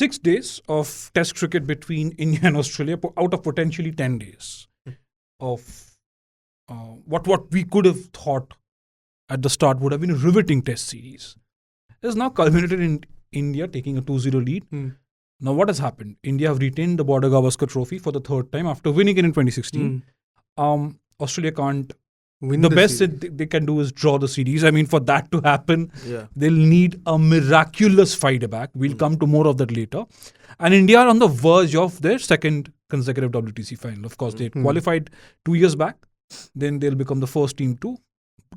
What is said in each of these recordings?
6 days of Test cricket between India and Australia out of potentially 10 days of what we could have thought at the start would have been a riveting Test series. Is now culminated in India taking a 2-0 lead. Now what has happened? India have retained the Border Gavaskar Trophy for the third time after winning it in 2016. Australia can't win. The best they can do is draw the series. I mean, for that to happen, they'll need a miraculous fight back. We'll come to more of that later. And India are on the verge of their second consecutive WTC final. Of course, they qualified 2 years back. Then they'll become the first team to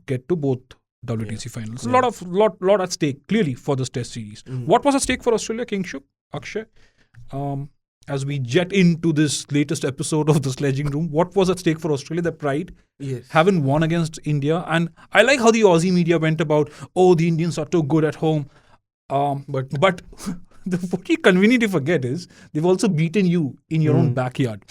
get to both WTC finals. A lot at stake, clearly, for this Test series. What was at stake for Australia, Kingshuk, Akshay? As we jet into this latest episode of the Sledging Room, what was at stake for Australia? The pride. Yes. Haven't won against India. And I like how the Aussie media went about, the Indians are too good at home. But what you conveniently forget is they've also beaten you in your own backyard.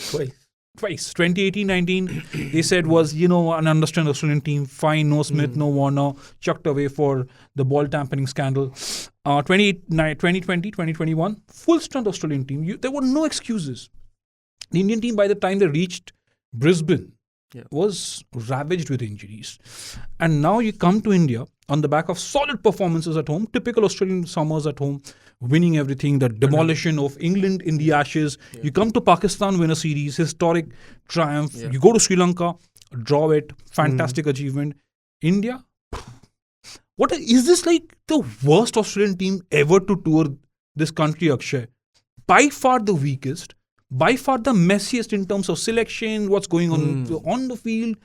Twice. 2018-19, they said was, an understand Australian team, fine, no Smith, no Warner, chucked away for the ball tampering scandal. 2020, 2021, full strength Australian team. There were no excuses. The Indian team, by the time they reached Brisbane, was ravaged with injuries. And now you come to India on the back of solid performances at home, typical Australian summers at home, winning everything, the demolition of England in the Ashes. You come to Pakistan, win a series, historic triumph. You go to Sri Lanka, draw it, fantastic achievement. India, is this like the worst Australian team ever to tour this country, Akshay? By far the weakest, by far the messiest in terms of selection, what's going on the field,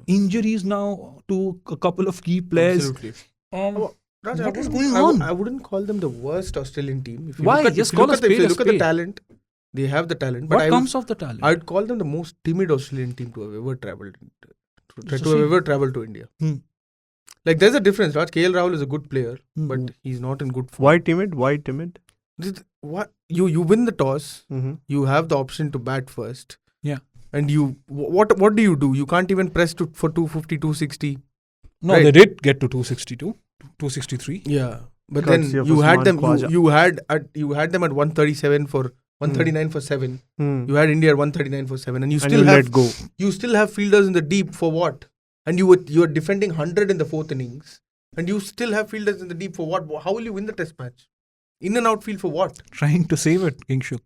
injuries now to a couple of key players. Absolutely. Raj, what is going on? I wouldn't call them the worst Australian team. If you Why? If you look at the talent, they have the talent. What comes of the talent? I'd call them the most timid Australian team to have ever travelled to India. Like, there's a difference, Raj. KL Rahul is a good player, but he's not in good form. Why timid? What you win the toss, you have the option to bat first. Yeah. And what do? You can't even press for 250, 260. No, right? They did get to 262, 263. Yeah. But then you had them you had them at 137 for 139 for 7. You had India at 139 for 7 and you let go. You still have fielders in the deep for what? And you are defending 100 in the fourth innings and you still have fielders in the deep for what? How will you win the Test match? In and outfield for what? Trying to save it, Kingshuk.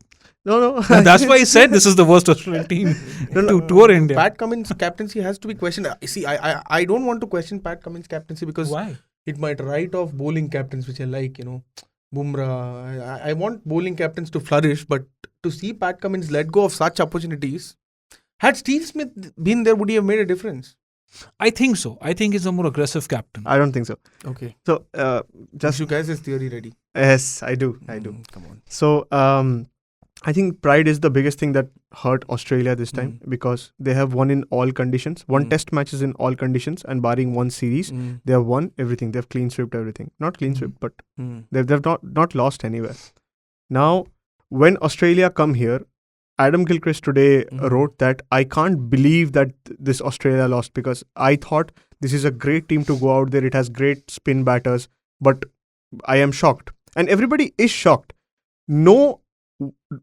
No. That's why I said this is the worst Australian team to tour India. Pat Cummins' captaincy has to be questioned. See, I don't want to question Pat Cummins' captaincy because why? It might write off bowling captains, which I like, Bumrah. I want bowling captains to flourish, but to see Pat Cummins let go of such opportunities, had Steve Smith been there, would he have made a difference? I think so. I think he's a more aggressive captain. I don't think so. Okay. So, just you guys' is theory ready? Yes, I do. Come on. So, I think pride is the biggest thing that hurt Australia this time because they have won in all conditions. Won Test matches in all conditions and barring one series, they have won everything. They've clean swept everything. Not clean swept, but they've not lost anywhere. Now, when Australia come here, Adam Gilchrist today wrote that I can't believe that this Australia lost because I thought this is a great team to go out there. It has great spin batters, but I am shocked. And everybody is shocked. No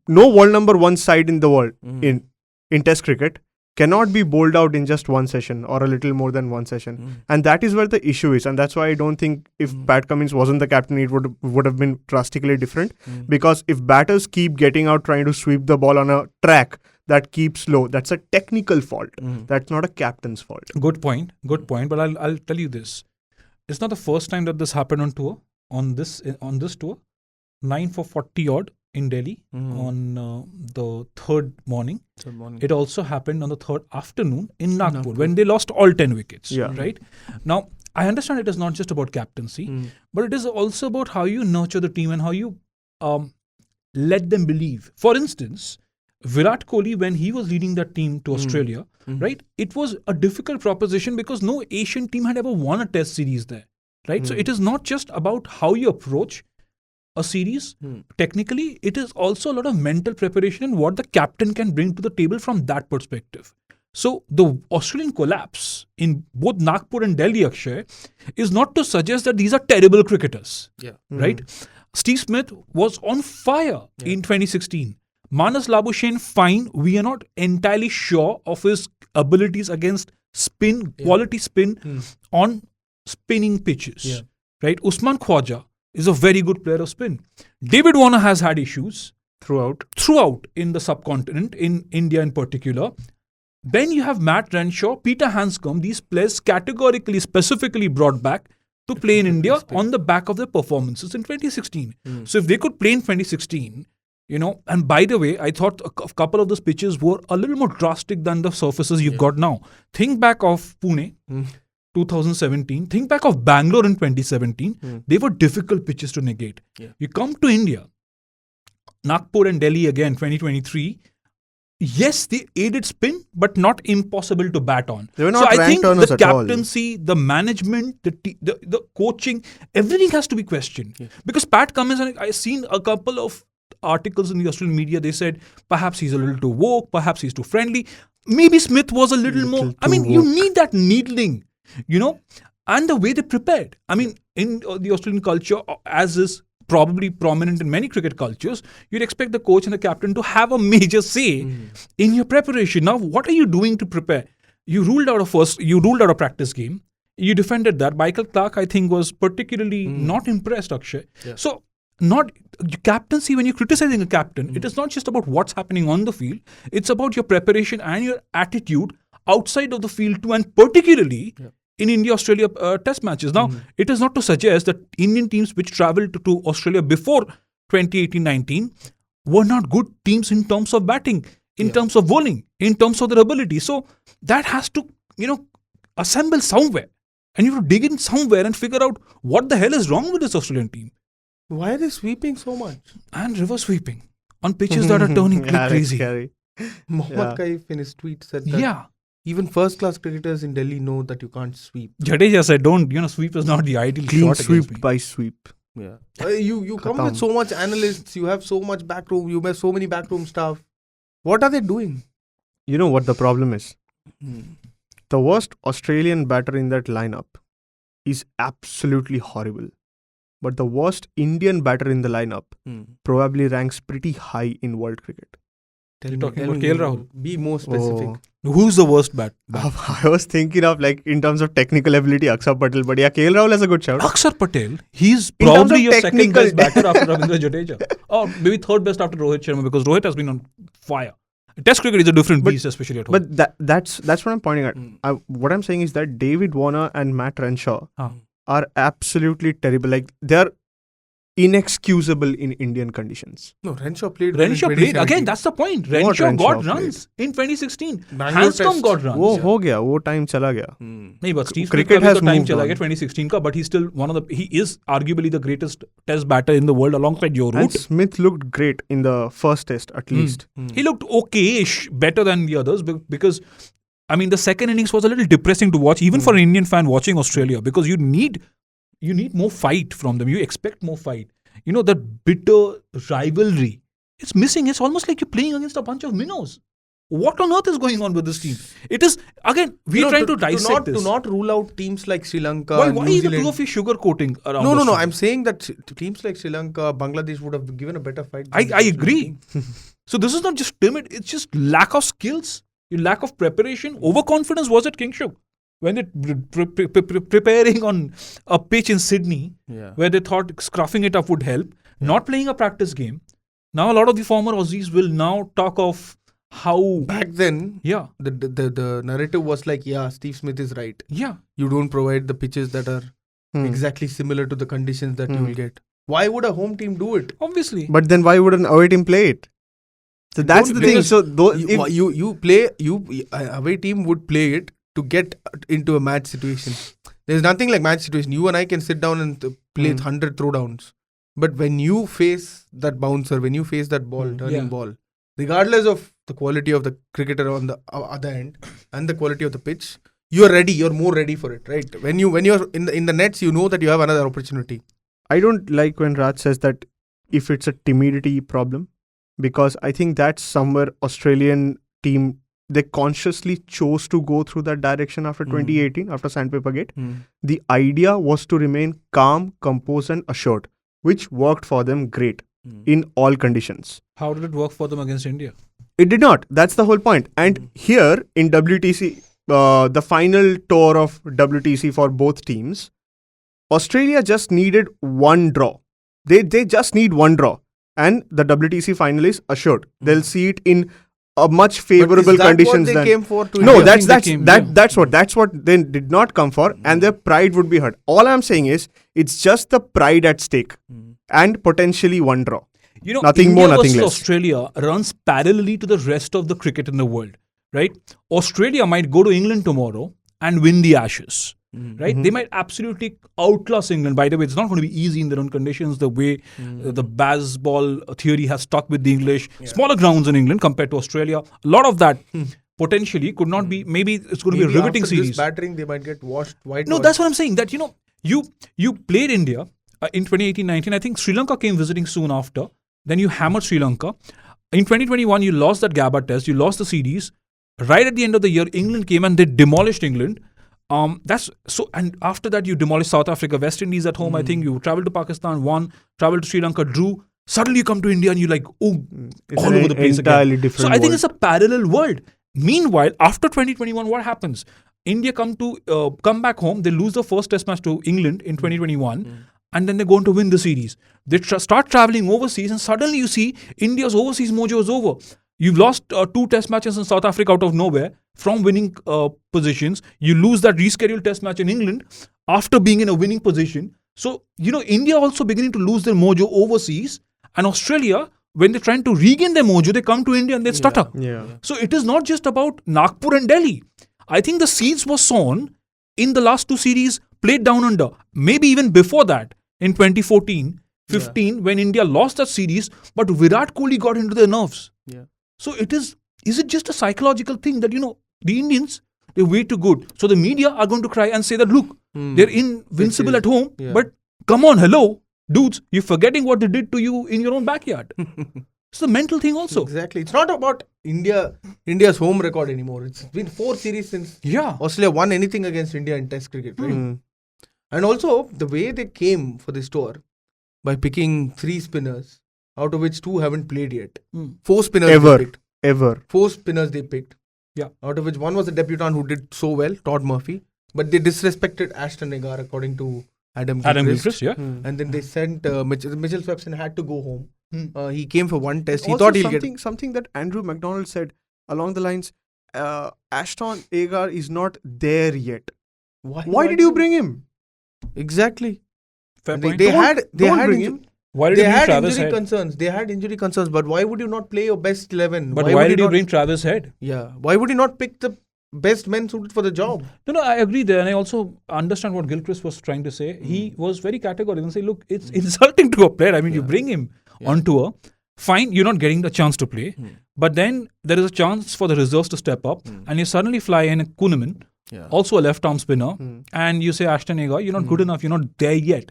world number 1 side in the world in Test cricket cannot be bowled out in just one session or a little more than one session. And that is where the issue is. And that's why I don't think if Pat Cummins wasn't the captain, it would have been drastically different. Because if batters keep getting out trying to sweep the ball on a track that keeps low, that's a technical fault. That's not a captain's fault. Good point. But I'll tell you this. It's not the first time that this happened on tour. On this tour, 9 for 40 odd in Delhi on the third morning. It also happened on the third afternoon in Nagpur when they lost all 10 wickets. Yeah. Right? Now, I understand it is not just about captaincy, but it is also about how you nurture the team and how you let them believe. For instance, Virat Kohli, when he was leading that team to Australia, right, it was a difficult proposition because no Asian team had ever won a Test series there. Right? So it is not just about how you approach a series. Technically, it is also a lot of mental preparation and what the captain can bring to the table from that perspective. So the Australian collapse in both Nagpur and Delhi, Akshay, is not to suggest that these are terrible cricketers. Yeah. Right? Steve Smith was on fire in 2016. Manas Labuschagne, fine. We are not entirely sure of his abilities against spin, quality spin on spinning pitches. Right? Usman Khwaja is a very good player of spin. David Warner has had issues throughout in the subcontinent, in India in particular. Then you have Matt Renshaw, Peter Hanscom, these players categorically, specifically brought back to play in India on the back of their performances in 2016. So if they could play in 2016, and by the way, I thought a couple of those pitches were a little more drastic than the surfaces you've got now. Think back of Pune, 2017. Think back of Bangalore in 2017. They were difficult pitches to negate. You come to India, Nagpur and Delhi again, 2023. Yes, they aided spin, but not impossible to bat on. They were not so I think ranked the captaincy, the management, the coaching, everything has to be questioned. Because Pat Cummins, and I've seen a couple of articles in the Australian media, they said perhaps he's a little too woke, perhaps he's too friendly. Maybe Smith was a little more. I mean, you need that needling, and the way they prepared. I mean, in the Australian culture, as is probably prominent in many cricket cultures, you'd expect the coach and the captain to have a major say in your preparation. Now, what are you doing to prepare? You ruled out a practice game. You defended that. Michael Clarke, I think, was particularly not impressed, Akshay. So, not captaincy, when you're criticizing a captain, it is not just about what's happening on the field. It's about your preparation and your attitude outside of the field too, and particularly in India-Australia test matches. Now, it is not to suggest that Indian teams which travelled to Australia before 2018-19 were not good teams in terms of batting, in terms of bowling, in terms of their ability. So, that has to, assemble somewhere. And you have to dig in somewhere and figure out what the hell is wrong with this Australian team. Why are they sweeping so much? And reverse sweeping on pitches that are turning crazy. Mohammad Kaif in his tweet said that even first-class cricketers in Delhi know that you can't sweep. Jadeja said, sweep is not the ideal clean shot sweep against me. by sweep. You come with so much analysts, you have so much backroom, you have so many backroom staff. What are they doing? You know what the problem is? The worst Australian batter in that lineup is absolutely horrible. But the worst Indian batter in the lineup probably ranks pretty high in world cricket. You're talking about KL Rahul? Be more specific. Who's the worst bat? I was thinking of in terms of technical ability, Akshar Patel. But KL Rahul has a good shout. Akshar Patel, he's probably your second best batter after Ravindra Jadeja. Or maybe third best after Rohit Sharma, because Rohit has been on fire. Test cricket is a different beast, especially at home. But that's what I'm pointing at. What I'm saying is that David Warner and Matt Renshaw are absolutely terrible. They're inexcusable in Indian conditions. No, Renshaw played. Again, that's the point. Renshaw got runs in 2016. Hanscom got runs. Ho gaya. Wo time chala gaya. No, but Steve cricket has time moved chala on. gaya 2016 ka, but he's still he is arguably the greatest test batter in the world alongside Joe Root. And Smith looked great in the first test at least. He looked okay-ish, better than the others, because the second innings was a little depressing to watch, even for an Indian fan watching Australia, because you need more fight from them. You expect more fight. That bitter rivalry. It's missing. It's almost like you're playing against a bunch of minnows. What on earth is going on with this team? It is, again, we're trying to dissect this. Do not rule out teams like Sri Lanka. Why New are the two of you sugarcoating around? No. I'm saying that teams like Sri Lanka, Bangladesh would have given a better fight. I agree. So this is not just timid. It's just lack of skills, lack of preparation. Overconfidence was at Kingshuk. When they're preparing on a pitch in Sydney, where they thought scruffing it up would help, not playing a practice game. Now a lot of the former Aussies will now talk of how... Back then, the narrative was like, Steve Smith is right. Yeah. You don't provide the pitches that are exactly similar to the conditions that you will get. Why would a home team do it? Obviously. But then why would an away team play it? So that's the thing. So away team would play it to get into a match situation. There's nothing like match situation. You and I can sit down and play 100 throwdowns. But when you face that bouncer, when you face that ball, turning ball, regardless of the quality of the cricketer on the other end and the quality of the pitch, you're ready. You're more ready for it, right? When you're in the nets, you know that you have another opportunity. I don't like when Raj says that if it's a timidity problem, because I think that's somewhere Australian team, they consciously chose to go through that direction after 2018, after Sandpaper Gate. The idea was to remain calm, composed and assured. which worked for them great in all conditions. How did it work for them against India? It did not. That's the whole point. And here in WTC, the final tour of WTC for both teams, Australia just needed one draw. They just need one draw. And the WTC final is assured. They'll see it in a much favorable conditions. What they came for to no, India? that's what they did not come for, and their pride would be hurt. All I'm saying is it's just the pride at stake and potentially one draw. Nothing India more, nothing versus less. Australia runs parallelly to the rest of the cricket in the world, right? Australia might go to England tomorrow and win the Ashes, right? They might absolutely outclass England. By the way, it's not going to be easy in their own conditions, the way the baseball theory has stuck with the English. Smaller grounds in England compared to Australia. A lot of that potentially could not be, maybe it's going to be a riveting after series. This battering, they might get washed white. No, that's what I'm saying. That, you played India in 2018-19. I think Sri Lanka came visiting soon after. Then you hammered Sri Lanka. In 2021, you lost that Gabba test. You lost the series. Right at the end of the year, England came and they demolished England. That's so. And after that, you demolished South Africa, West Indies at home. I think you traveled to Pakistan, won. Traveled to Sri Lanka, drew. Suddenly, you come to India and you're like, all over the place again. So I think it's a parallel world. Meanwhile, after 2021, what happens? India come back home. They lose the first Test match to England in 2021. And then they're going to win the series. They start traveling overseas, and suddenly you see India's overseas mojo is over. You've lost 2 test matches in South Africa out of nowhere from winning positions. You lose that rescheduled test match in England after being in a winning position. So, India also beginning to lose their mojo overseas. And Australia, when they're trying to regain their mojo, they come to India and they stutter. So it is not just about Nagpur and Delhi. I think the seeds were sown in the last 2 series played down under. Maybe even before that, in 2014-15, when India lost that series, but Virat Kohli got into their nerves. So is it just a psychological thing that, the Indians, they're way too good. So the media are going to cry and say that, look, they're invincible at home, but come on, hello, dudes, you're forgetting what they did to you in your own backyard. It's the mental thing also. Exactly. It's not about India's home record anymore. It's been 4 series since Australia won anything against India in Test cricket, right? And also, the way they came for this tour, by picking 3 spinners, out of which 2 haven't played yet. 4 spinners they picked. 4 spinners they picked. Out of which 1 was a debutant who did so well, Todd Murphy. But they disrespected Ashton Agar according to Adam Gilchrist. And then they sent Mitchell Swepson had to go home. He came for 1 test. He also thought he'll get something that Andrew McDonald said along the lines, Ashton Agar is not there yet. Why did you bring him? Exactly. Fair point. They had Why did you bring Travis injury Head? concerns. They had injury concerns. But why would you not play your best 11? But why did you bring Travis Head? Yeah. Why would you not pick the best men suited for the job? No, I agree there. And I also understand what Gilchrist was trying to say. He was very categorical and say, look, it's insulting to a player. I mean, you bring him on tour. Fine, you're not getting the chance to play. But then there is a chance for the reserves to step up. And you suddenly fly in a Kuhnemann. Also a left-arm spinner, and you say Ashton Agar, you're not good enough, you're not there yet.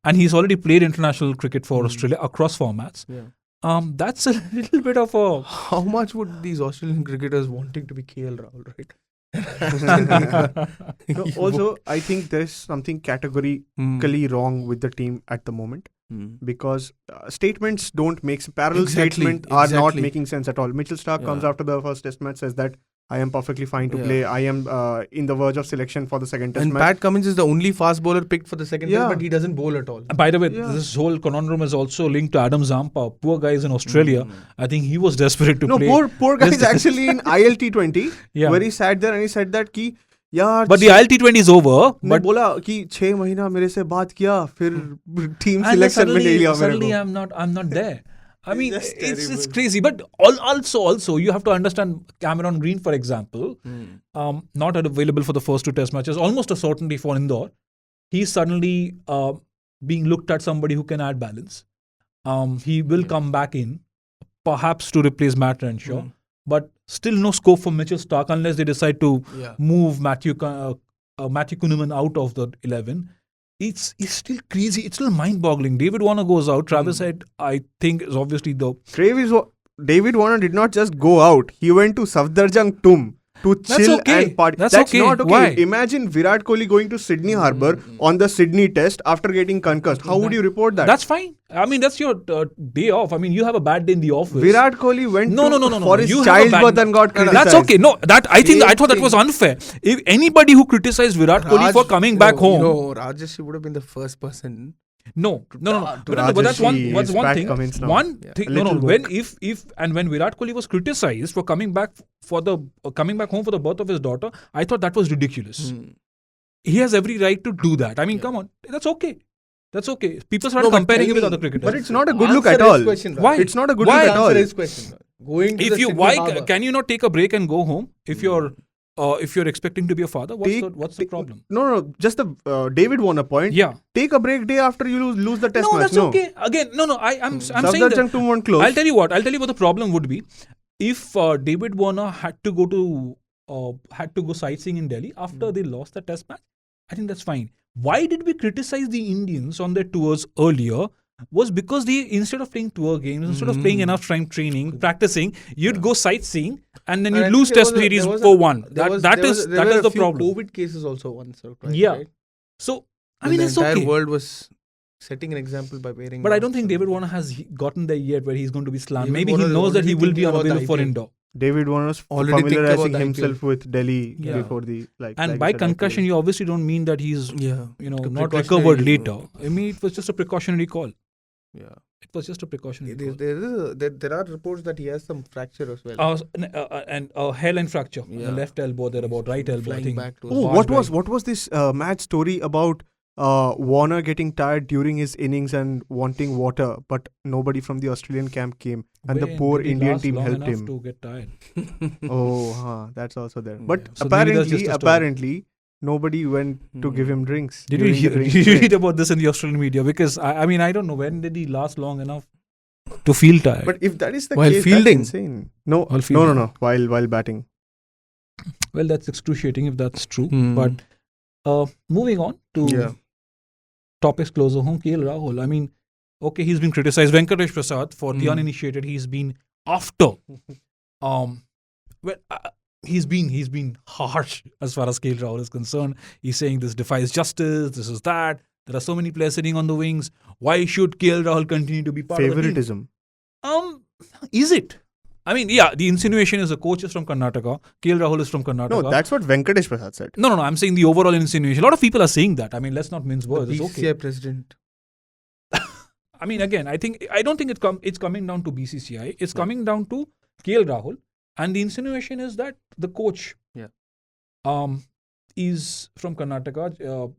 And he's already played international cricket for Australia across formats. That's a little bit of a... How much would these Australian cricketers wanting to be KL Rahul, right? Also, I think there's something categorically wrong with the team at the moment. Because statements don't make parallel statements are not making sense at all. Mitchell Starc comes after the first test match, says that I am perfectly fine to play. I am in the verge of selection for the second test match. And Pat Cummins is the only fast bowler picked for the second test, but he doesn't bowl at all. By the way, this whole conundrum is also linked to Adam Zampa. Poor guy is in Australia. I think he was desperate to play. No, poor guy is actually in ILT20 where he sat there and he said that ki, but the ILT20 is over. But बोला कि 6 महीना मेरे से बात किया फिर team selection में ले लिया मेरे को. Suddenly I'm not there. I mean, it's crazy. But also you have to understand Cameron Green, for example, not available for the first 2 test matches, almost a certainty for Indore. He's suddenly being looked at somebody who can add balance. He will come back in, perhaps to replace Matt Renshaw. But still no scope for Mitchell Starc unless they decide to move Matthew Kuhnemann out of the 11. It's still crazy. It's still mind-boggling. David Warner goes out. Travis Head, I think, is obviously the... David Warner did not just go out. He went to Safdarjung Tum. to chill and party. That's not okay. Why? Imagine Virat Kohli going to Sydney Harbour on the Sydney Test after getting concussed. How would you report that? That's fine. I mean, that's your day off. I mean, you have a bad day in the office. Virat Kohli went for his You childbirth and got criticized. That's okay. No, I thought that was unfair. If anybody who criticized Virat Kohli for coming back home, Rajesh would have been the first person. No. But that's one thing. One thing. When when Virat Kohli was criticized for coming back home for the birth of his daughter, I thought that was ridiculous. He has every right to do that. I mean, come on, that's okay. That's okay. People start comparing him with other cricketers. But it's not a good look at all. Why? It's not a good look at all. Can you not take a break and go home if you're expecting to be a father? What's the problem? No. Just the David Warner point. Yeah. Take a break day after you lose the test match. That's okay. Again, I'm saying that. I'll tell you what the problem would be if David Warner had to go sightseeing in Delhi after they lost the test match. I think that's fine. Why did we criticize the Indians on their tours earlier? Was because instead of playing tour games, instead of playing enough time training, practicing, you'd go sightseeing and then you'd lose test series 4-1. That is the problem. COVID cases also once. Right? So, I mean, it's okay. The entire world was setting an example by wearing. But I don't think David Warner has gotten there yet where he's going to be slammed. Maybe he knows that he will be unavailable for indoor. David Warner's familiarizing himself with Delhi before the and by concussion, you obviously don't mean that he's not recovered later. I mean, it was just a precautionary call. Yeah, it was just a precautionary call. There are reports that he has some fracture as well. And a hairline fracture, the left elbow, there about right elbow. I think. What was this mad story about? Warner getting tired during his innings and wanting water, but nobody from the Australian camp came, and the poor Indian team helped him. To get tired. That's also there. But apparently, nobody went to give him drinks. Did you read about this in the Australian media? Because I mean, I don't know, when did he last long enough to feel tired? But if that is the while case, fielding. that's insane. No. While batting. Well, that's excruciating if that's true. But moving on to topics closer home, KL Rahul. I mean, okay, he's been criticized. Venkatesh Prasad for the uninitiated. He's been after. He's been harsh as far as KL Rahul is concerned. He's saying this defies justice. This is that. There are so many players sitting on the wings. Why should KL Rahul continue to be part of the team? Favoritism. Is it? I mean, the insinuation is the coach is from Karnataka. KL Rahul is from Karnataka. No, that's what Venkatesh Prasad said. No, I'm saying the overall insinuation. A lot of people are saying that. I mean, let's not mince words. The BCCI BCCI president. I mean, again, I don't think it's coming down to BCCI. It's coming down to KL Rahul. And the insinuation is that the coach is from Karnataka.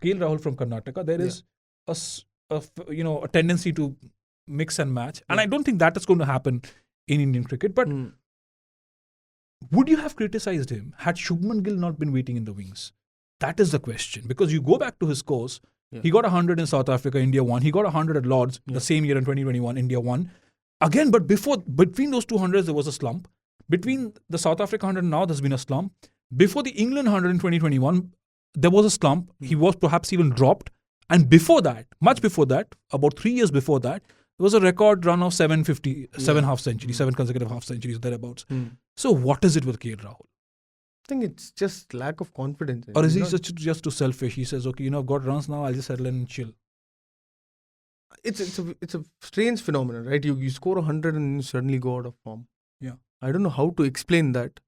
KL Rahul from Karnataka. There is a tendency to mix and match. And I don't think that is going to happen in Indian cricket, but would you have criticized him had Shubman Gill not been waiting in the wings? That is the question. Because you go back to his scores, he got 100 in South Africa, India won. He got 100 at Lords the same year in 2021, India won. Again, but between those 200s, there was a slump. Between the South Africa 100 now, there's been a slump. Before the England 100 in 2021, there was a slump. He was perhaps even dropped. And before that, much before that, about 3 years before that, there was a record run of 750, 7 half centuries, 7 consecutive half centuries, thereabouts. So what is it with KL Rahul? I think it's just lack of confidence. Or is he just too selfish? He says, okay, I've got runs now, I'll just settle in and chill. It's a strange phenomenon, right? You score 100 and you suddenly go out of form. Yeah. I don't know how to explain that,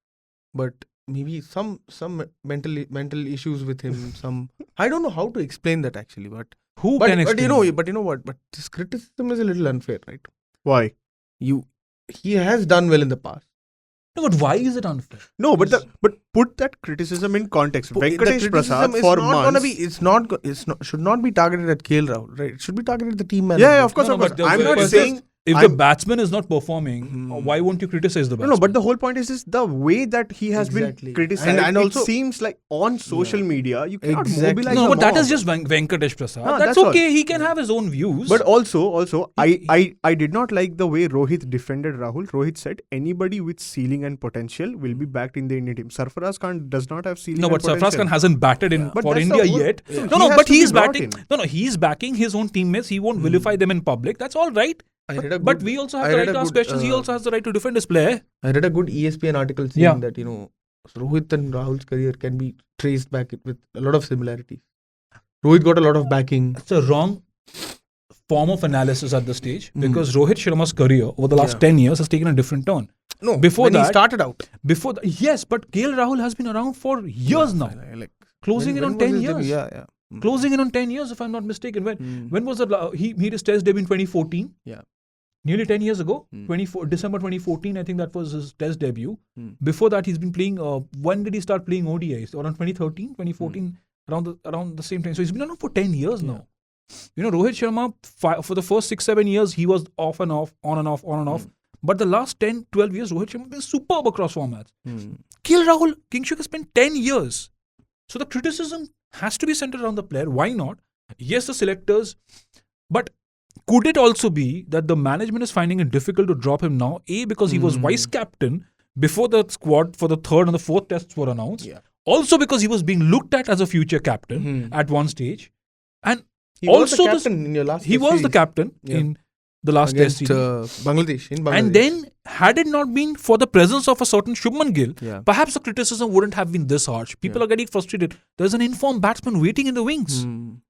but maybe some mental issues with him. I don't know how to explain that actually, but can explain? But you know what? But this criticism is a little unfair, right? Why? He has done well in the past. No, but why is it unfair? No, but put that criticism in context. Venkatesh Prasad for months. Should not be targeted at KL Rahul, right? It should be targeted at the team manager. Yeah, of course. I'm not saying. If the batsman is not performing, why won't you criticize the batsman? No, but the whole point is the way that he has been criticized. And also, it seems like on social media, you cannot mobilize. No, but that is just Venkatesh Prasad. That's okay. He can have his own views. But also, I did not like the way Rohit defended Rahul. Rohit said anybody with ceiling and potential will be backed in the Indian team. Sarfaraz Khan does not have ceiling. No, but and Sarfaraz Khan hasn't batted for India yet. Yeah. But he's batting. He's backing his own teammates. He won't vilify them in public. That's all right. But we also have the right to ask questions. He also has the right to defend his player. I read a good ESPN article saying that, Rohit and Rahul's career can be traced back with a lot of similarities. Rohit got a lot of backing. It's a wrong form of analysis at this stage because Rohit Sharma's career over the last 10 years has taken a different turn. No, before when that, he started out. Yes, but KL Rahul has been around for years now. Closing in on 10 years. Closing in on 10 years, if I'm not mistaken. When was it? He made his test debut in 2014. Yeah. Nearly 10 years ago. December 2014, I think that was his test debut. Before that, he's been playing. When did he start playing ODIs? Around 2013, 2014, around the same time. So he's been around for 10 years now. Rohit Sharma, for the first 6-7 years, he was off and off, on and off, on and off. But the last 10-12 years, Rohit Sharma has been superb across formats. KL Rahul, Kingshuk has spent 10 years. So the criticism has to be centered around the player. Why not? Yes, the selectors. But could it also be that the management is finding it difficult to drop him now? A, because he was vice captain before the squad for the third and the fourth tests were announced. Yeah. Also because he was being looked at as a future captain at one stage. And he was the captain in your last He was the captain in the last test series. Bangladesh. And then, had it not been for the presence of a certain Shubman Gill, perhaps the criticism wouldn't have been this harsh. People are getting frustrated. There's an informed batsman waiting in the wings.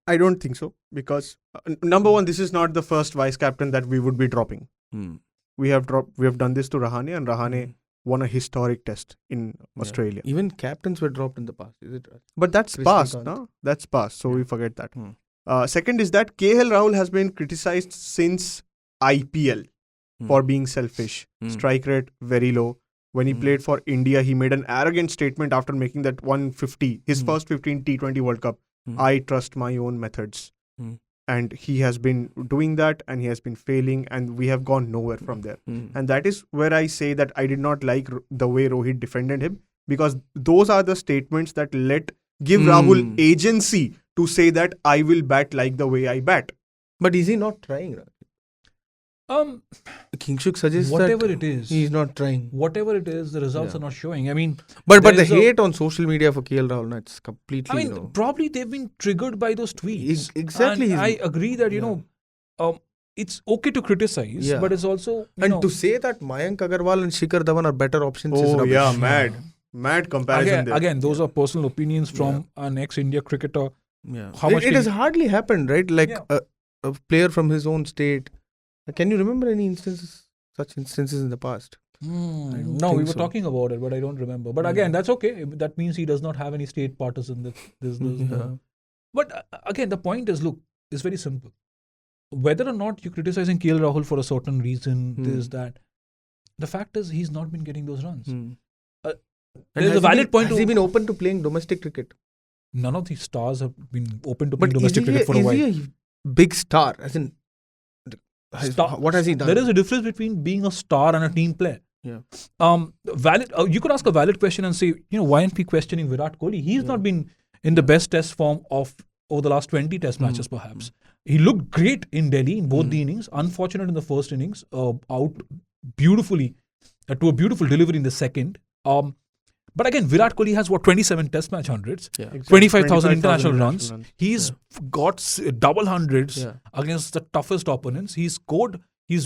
I don't think so. Because, number one, this is not the first vice captain that we would be dropping. We have done this to Rahane, and Rahane won a historic test in Australia. Even captains were dropped in the past, is it? But that's past, no? That's past, so we forget that. Second is that KL Rahul has been criticized since IPL for being selfish. Strike rate very low. When he played for India, he made an arrogant statement after making that 150, his first 15 T20 World Cup. I trust my own methods. And he has been doing that and he has been failing and we have gone nowhere from there. And that is where I say that I did not like the way Rohit defended him, because those are the statements that give Rahul agency to say that I will bat like the way I bat. But is he not trying? Kingshuk suggests whatever that it is, he's not trying. Whatever it is, the results are not showing. I mean, but the hate on social media for KL Rahul, it's completely. I mean, probably they've been triggered by those tweets. Exactly. And I agree that it's okay to criticize, but it's also to say that Mayank Agarwal and Shikhar Dhawan are better options. Is rubbish. Mad comparison. Again, those are personal opinions from an ex-India cricketer. Yeah, it has hardly happened, right? Like a player from his own state. Can you remember any such instances in the past? No, we were talking about it, but I don't remember. But again, that's okay. That means he does not have any state partisan. But again, the point is, look, it's very simple. Whether or not you're criticizing KL Rahul for a certain reason, this, that, the fact is he's not been getting those runs. There's a valid point. Has he been open to playing domestic cricket? None of these stars have been open to playing domestic cricket for a while. Is he a big star? As in, what has he done? There is a difference between being a star and a team player. Yeah. Valid. You could ask a valid question and say, why aren't we questioning Virat Kohli? He's not been in the best test form of over the last 20 test matches, perhaps. He looked great in Delhi in both the innings. Unfortunate in the first innings. Out beautifully to a beautiful delivery in the second. But again, Virat Kohli has 27 test match hundreds, 25,000 international runs. He's got double hundreds against the toughest opponents. He's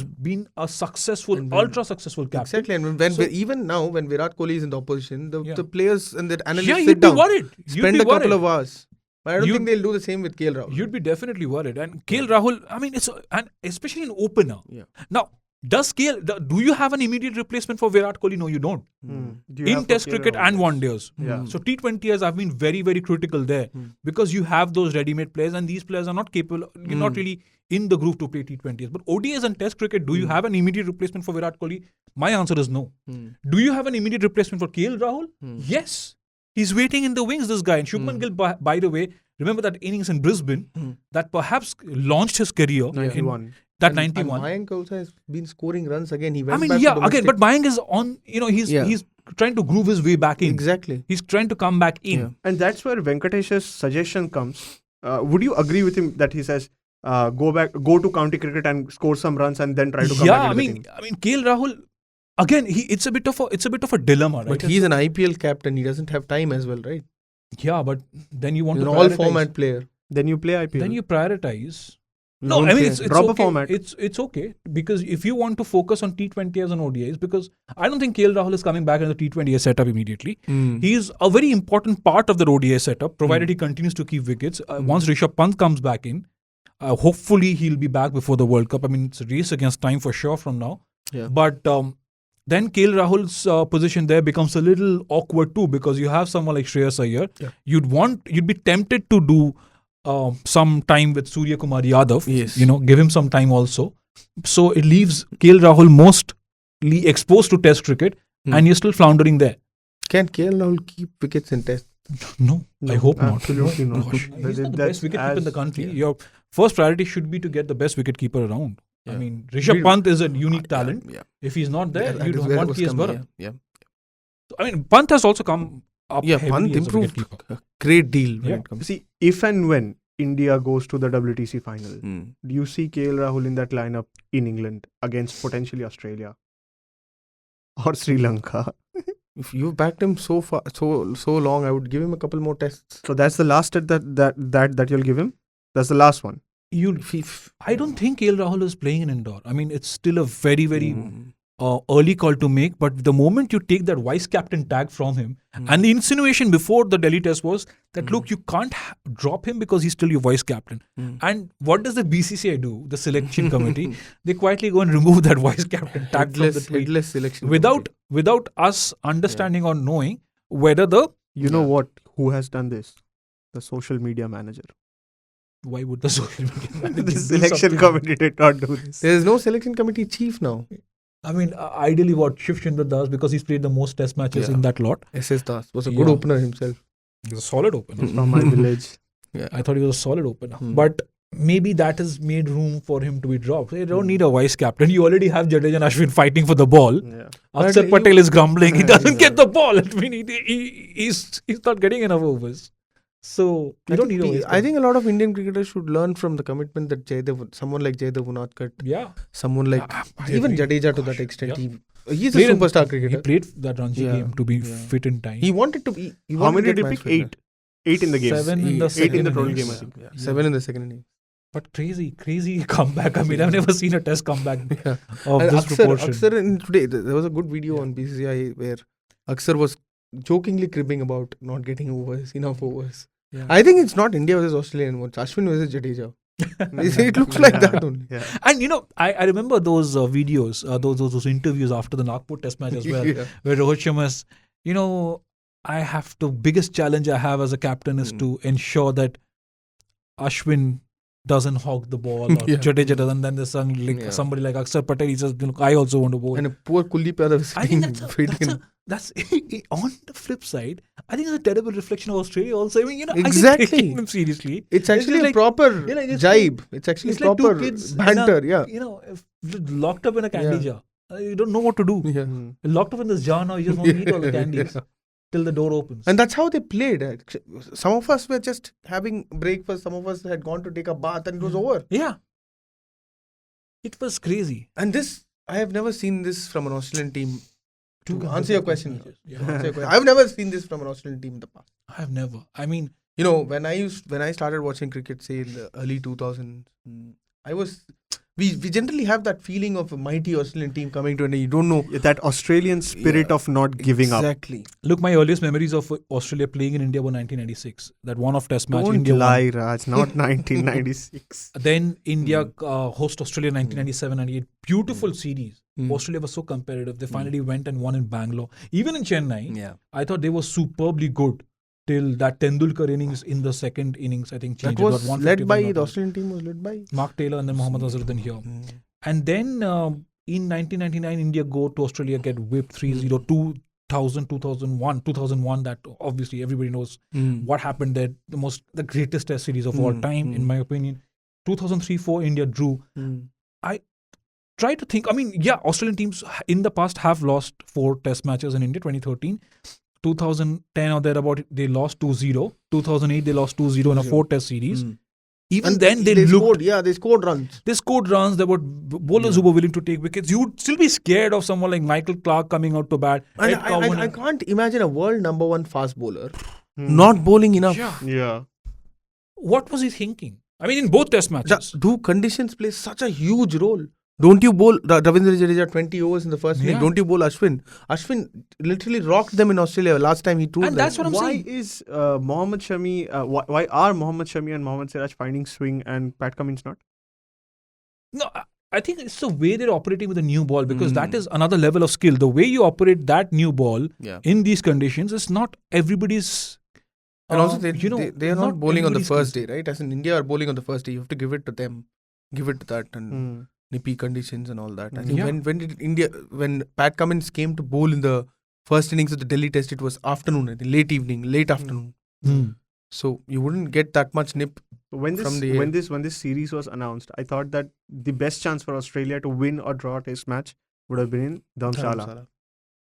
been a successful, ultra successful captain. Exactly, and even now when Virat Kohli is in the opposition, the players and the analysts you'd sit be down, worried. Spend a couple of hours. But I don't think they'll do the same with KL Rahul. You'd be definitely worried. And KL Rahul, I mean, and especially an opener. Now, do you have an immediate replacement for Virat Kohli? No, you don't. In Test cricket and one days. So T20s, I've been very, very critical there because you have those ready-made players and these players are not capable, not really in the groove to play T20s. But ODIs and Test cricket, do you have an immediate replacement for Virat Kohli? My answer is no. Do you have an immediate replacement for KL Rahul? Yes. He's waiting in the wings, this guy. And Shubman Gill, by the way, remember that innings in Brisbane that perhaps launched his career. 91. That 91. And Mayank also has been scoring runs again. He went back to domestic. But Mayank is on, he's trying to groove his way back in. Exactly. He's trying to come back in. Yeah. And that's where Venkatesh's suggestion comes. Would you agree with him that he says, go to county cricket and score some runs and then try to come back into the team? I mean, KL Rahul, again, it's a bit of a dilemma, right? But he's an IPL captain. He doesn't have time as well, right? Yeah, but then you want he's to an all-format player. Then you play IPL. Then you prioritize No, I mean it's drop okay. a format. It's okay because if you want to focus on T20s and ODIs, because I don't think KL Rahul is coming back in the T20 setup immediately. He is a very important part of the ODI setup, provided he continues to keep wickets. Once Rishabh Pant comes back in, hopefully he'll be back before the World Cup. I mean, it's a race against time for sure from now. Yeah. But then KL Rahul's position there becomes a little awkward too, because you have someone like Shreyas Iyer. Yeah. You'd be tempted to do some time with Surya Kumar Yadav. Yes. Give him some time also. So it leaves KL Rahul mostly exposed to Test cricket, and you're still floundering there. Can KL Rahul keep wickets in Test? No, I hope not. Absolutely not. Gosh, he's not the best wicketkeeper in the country. Your first priority should be to get the best wicketkeeper around. Yeah. I mean, Rishabh Pant is a unique talent. Yeah. If he's not there, That you is don't where want it was KS coming, Bharat. Yeah. I mean, Pant has also come up Yeah, heavily Pant as a improved wicketkeeper. a great deal when Yeah. it comes. See, if and when India goes to the WTC final, do you see KL Rahul in that lineup in England against potentially Australia or Sri Lanka? If you've backed him so far, so long, I would give him a couple more tests. So that's the last set that you'll give him. That's the last one. I don't think KL Rahul is playing in indoor. I mean, it's still a very, very early call to make. But the moment you take that vice captain tag from him, and the insinuation before the Delhi test was that, look, you can't drop him because he's still your vice captain. And what does the BCCI do, the selection committee? They quietly go and remove that vice captain tag from the tweet Headless selection. without us understanding or knowing whether the... You know what? Who has done this? The social media manager. Why would the social media manager The do selection something? committee did not do this. There is no selection committee chief now. I mean, ideally what Shiv Shindar does, because he's played the most test matches in that lot. SS Das was a good opener himself. He's a solid opener. From my village. Yeah. I thought he was a solid opener. But maybe that has made room for him to be dropped. You don't need a vice captain. You already have Jadeja and Ashwin fighting for the ball. Yeah. Akshar Patel is grumbling. He doesn't get the ball. I mean, he's not getting enough overs. So you don't need a vice captain. I think a lot of Indian cricketers should learn from the commitment that someone like Jaydev Unadkat, someone like even Jadeja to that extent. He's a superstar cricketer. He played that Ranji game to be fit in time. He wanted to be. How many did he pick? 8 in the game. 7 in the Eight second in the total innings. game, I think. Yeah. 7 in the second inning. But crazy comeback. I mean, I've never seen a test comeback of And this proportion. Akshar today, there was a good video on BCCI where Akshar was jokingly cribbing about not getting enough overs. Yeah. I think it's not India versus Australia anymore. It's Ashwin versus Jadeja. It looks like that only. Yeah. And I remember those videos, those interviews after the Nagpur test match as well, where Rohit Sharma's, the biggest challenge I have as a captain is to ensure that Ashwin doesn't hog the ball or Jadeja doesn't. Then there's somebody like Akshar Patel, he says, I also want to bowl. And a poor Kuldeep Yadav is I think that's on the flip side, I think it's a terrible reflection of Australia also. I mean, exactly. I think taking them seriously. It's actually a proper jibe. It's actually it's proper like two kids banter. Locked up in a candy jar. You don't know what to do. Yeah. You're locked up in this jar now. You just want to eat all the candies till the door opens. And that's how they played. Some of us were just having breakfast. Some of us had gone to take a bath and it was over. Yeah. It was crazy. And I have never seen this from an Australian team. To answer your question. I've never seen this from an Australian team in the past. I have never. I mean, when I started watching cricket, say in the early 2000s, we generally have that feeling of a mighty Australian team coming to an end. You don't know that Australian spirit of not giving up. Exactly. Look, my earliest memories of Australia playing in India were 1996. That one-off test match. Don't India lie, won. Raj. Not 1996. Then India host Australia 1997-98. Beautiful series. Australia was so competitive. They finally went and won in Bangalore. Even in Chennai, I thought they were superbly good till that Tendulkar innings in the second innings, I think, changed. That was led by, the Australian team was led by Mark Taylor and then Mohammad Azharuddin here. And then in 1999, India go to Australia, get whipped 3-0. 2000, 2001, that obviously everybody knows what happened there. The greatest test series of all time, in my opinion. 2003-04, India drew. I try to think, Australian teams in the past have lost 4 test matches in India. 2013, 2010 or thereabout, they lost 2-0. 2008, they lost 2-0 in a 4 test series. Even then, they scored runs. They scored runs. There were bowlers who were willing to take wickets. You would still be scared of someone like Michael Clarke coming out to bat. And I can't imagine a world number 1 fast bowler not bowling enough. Yeah. What was he thinking? I mean, in both test matches. Do conditions play such a huge role? Don't you bowl Ravindra Jadeja 20 overs in the first inning? Don't you bowl Ashwin? Ashwin literally rocked them in Australia last time he toured. And that's what I'm saying. Why is Mohammad Shami? Why are Mohammad Shami and Mohammad Siraj finding swing and Pat Cummins not? No, I think it's the way they're operating with the new ball, because that is another level of skill. The way you operate that new ball in these conditions is not everybody's. And also, they are not bowling on the first day, right? As in India are bowling on the first day, you have to give it to them, give it to that and nippy conditions and all that. I think when Pat Cummins came to bowl in the first innings of the Delhi Test, it was afternoon, I think, late afternoon. So you wouldn't get that much nip. When this series was announced, I thought that the best chance for Australia to win or draw a test match would have been in Dharamshala.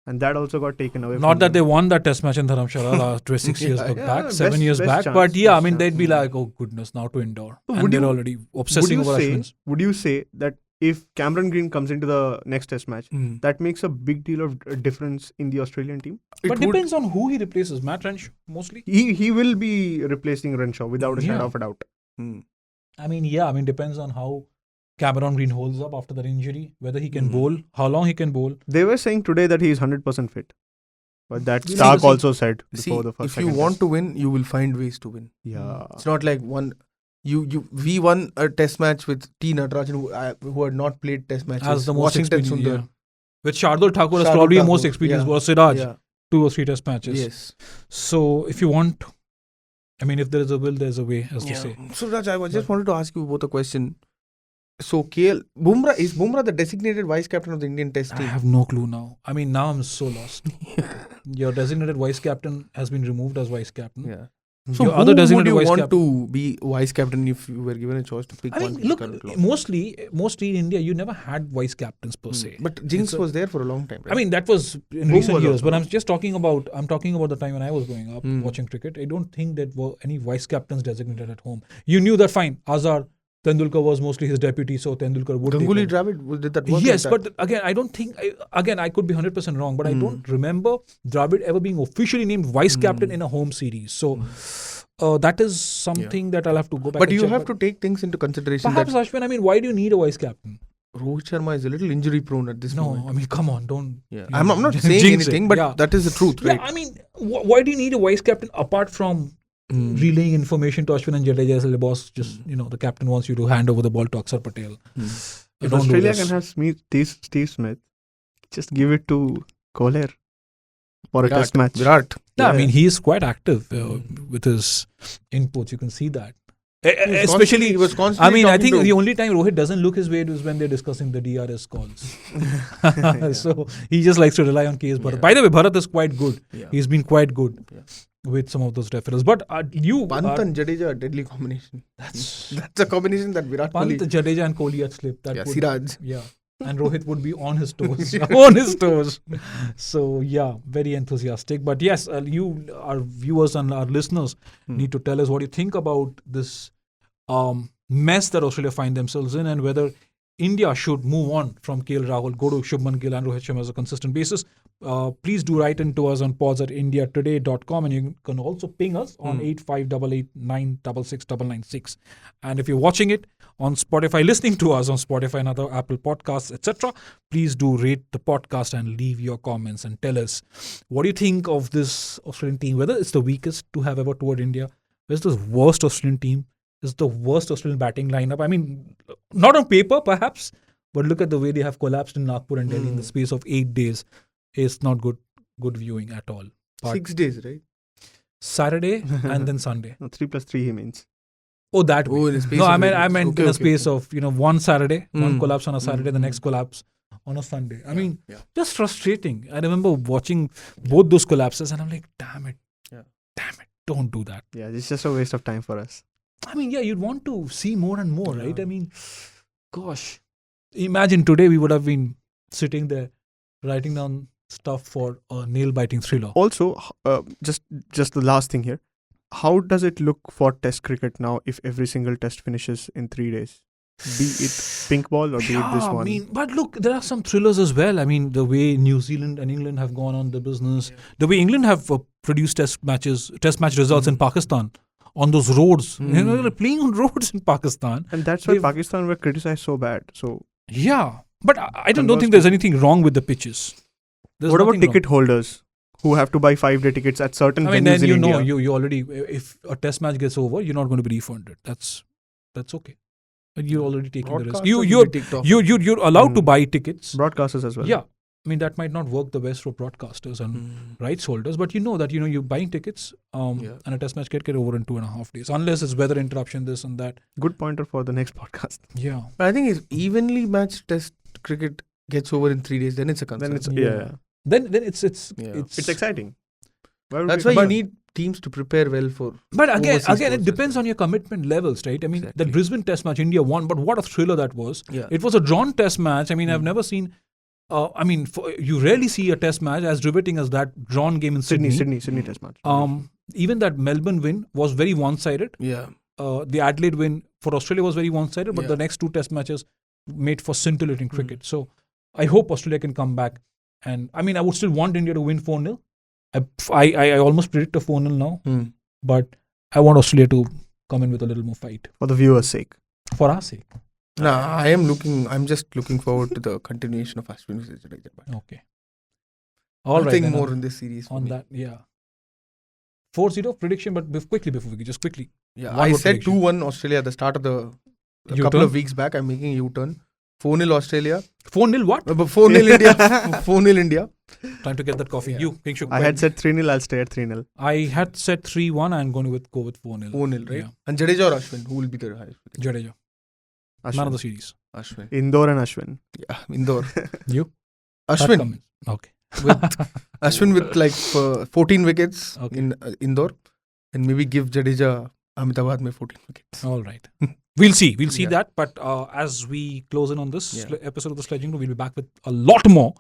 And that also got taken away. Not that they won that test match in Dharamshala last 6 years back, 7 years back. Chance, but I mean, they'd be like, oh goodness, now to indoor. So and they're already obsessing over Ashwin's. Would you say that if Cameron Green comes into the next test match, that makes a big deal of difference in the Australian team? But depends on who he replaces. Matt Renshaw, mostly. He will be replacing Renshaw without a shadow of a doubt. I mean, depends on how Cameron Green holds up after that injury, whether he can bowl, how long he can bowl. They were saying today that he is 100% fit. But that Stark also said before the first. If you want to win, you will find ways to win. Yeah. It's not like we won a test match with T. Natarajan who had not played test matches. As the most Washington experienced. Sundar. With Shardul Thakur as probably the most experienced. Was Siraj. 2 or 3 test matches. Yes. So if you want, I mean, if there is a will, there's a way, as they say. So Raj, I just wanted to ask you both a question. So is Bumrah the designated vice captain of the Indian Test team? I have no clue now. I mean, now I'm so lost. Your designated vice captain has been removed as vice captain. Yeah. So your other designated would you vice want to be vice captain if you were given a choice to pick one? I mean, look, mostly in India, you never had vice captains per se. But Jinx was there for a long time, right? I mean, that was in recent years. But I'm talking about the time when I was growing up watching cricket. I don't think there were any vice captains designated at home. You knew that fine. Azhar, Tendulkar was mostly his deputy, so Tendulkar would Ganguly, Dravid, did that work? Yes, but again, I don't think, I could be 100% wrong, but I don't remember Dravid ever being officially named vice captain in a home series. So that is something that I'll have to go back. But you have to take things into consideration. Perhaps, Ashwin, I mean, why do you need a vice captain? Rohit Sharma is a little injury prone at this moment. No, I mean, come on, don't. Yeah. I'm not saying anything, but that is the truth, right? I mean, why do you need a vice captain apart from relaying information to Ashwin and Jadeja? As the boss, just the captain wants you to hand over the ball to Akshar Patel. If Australia can have Steve Smith, just give it to Kohler for a test match. Virat. Yeah, I mean, he is quite active with his inputs. You can see that. Especially, he was constantly. I mean, I think the only time Rohit doesn't look his way is when they're discussing the DRS calls. So he just likes to rely on KS Bharat. By the way, Bharat is quite good. Yeah. He's been quite good with some of those referrals. But Pant and Jadeja, a deadly combination. That's a combination that Virat Kohli. Pant, Jadeja and Kohli had slipped. Siraj. Yeah. And Rohit would be on his toes. So, very enthusiastic. But yes, you, our viewers and our listeners need to tell us what you think about this mess that Australia find themselves in, and whether India should move on from KL Rahul, go to Shubman Gill and Rohit Sharma as a consistent basis. Please do write into us on pods@indiatoday.com, and you can also ping us on 8588966996. And if you're watching it on Spotify, listening to us on Spotify and other Apple Podcasts, etc., please do rate the podcast and leave your comments and tell us what do you think of this Australian team, whether it's the weakest to have ever toured India, whether it's the worst Australian team, is the worst Australian batting lineup. I mean, not on paper perhaps, but look at the way they have collapsed in Nagpur and Delhi in the space of 8 days. It's not good viewing at all. But 6 days, right? Saturday and then Sunday. No, 3 plus 3 he means. Oh, that way. In a space I meant in a space of, one Saturday, one collapse on a Saturday, the next collapse on a Sunday. I mean, just frustrating. I remember watching both those collapses and I'm like, damn it, don't do that. Yeah, it's just a waste of time for us. I mean, you'd want to see more and more, right? I mean, gosh, imagine today we would have been sitting there writing down stuff for a nail-biting thriller. Also, just the last thing here. How does it look for Test cricket now if every single test finishes in 3 days? Be it pink ball or be it this one? I mean, but look, there are some thrillers as well. I mean, the way New Zealand and England have gone on the business, the way England have produced test match results in Pakistan on those roads. They're playing on roads in Pakistan. And that's why Pakistan were criticized so bad. So yeah, but I don't think there's anything wrong with the pitches. What about ticket holders who have to buy 5-day tickets at certain venues then in India? you already, if a test match gets over, you're not going to be refunded. That's okay. You're already taking the risk. You're allowed to buy tickets. Broadcasters as well. Yeah. I mean, that might not work the best for broadcasters and rights holders, but you're buying tickets and a test match get over in 2.5 days, unless it's weather interruption, this and that. Good pointer for the next podcast. Yeah. But I think if evenly matched test cricket gets over in 3 days, then it's a concern. Then it's exciting. That's why you need teams to prepare well for. But again, it depends on your commitment levels, right? I mean, the Brisbane Test match, India won, but what a thriller that was! Yeah. It was a drawn Test match. I mean, I've never seen. You rarely see a Test match as riveting as that drawn game in Sydney. Sydney Test match. Even that Melbourne win was very one-sided. Yeah. The Adelaide win for Australia was very one-sided, but the next 2 Test matches made for scintillating cricket. So I hope Australia can come back. And I mean, I would still want India to win 4-0. I almost predict a 4-0 now, but I want Australia to come in with a little more fight. For the viewers' sake. For our sake. I'm just looking forward to the continuation of Ashwin versus Jadeja. Okay. All right. Nothing more in this series. On that, yeah. 4-0 prediction, but quickly before we just quickly. Yeah, I said 2-1 Australia at the start of a couple of weeks back. I'm making a U-turn. 4-0 Australia. 4-0 what? 4-0 India. 4-0 India. Time to get that coffee. Yeah. I had said 3-0. I'll stay at 3-0. I had said 3-1. I'm going to go with 4-0. 4-0, right? Yeah. And Jadeja or Ashwin? Who will be the highest? Jadeja. Ashwin. Man of the series. Ashwin. Indore and Ashwin. Yeah, Indore. You? Ashwin. Okay. Ashwin with like 14 wickets in Indore. And maybe give Jadeja Ahmedabad mein 14 wickets. All right. We'll see that. But as we close in on this episode of the Sledging Room, we'll be back with a lot more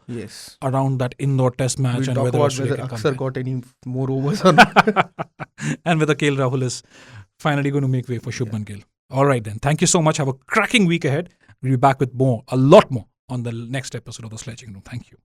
around that Indore Test match and whether Aksar got any more overs or not. And whether KL Rahul is finally going to make way for Shubman Gill. All right then. Thank you so much. Have a cracking week ahead. We'll be back with a lot more on the next episode of the Sledging Room. Thank you.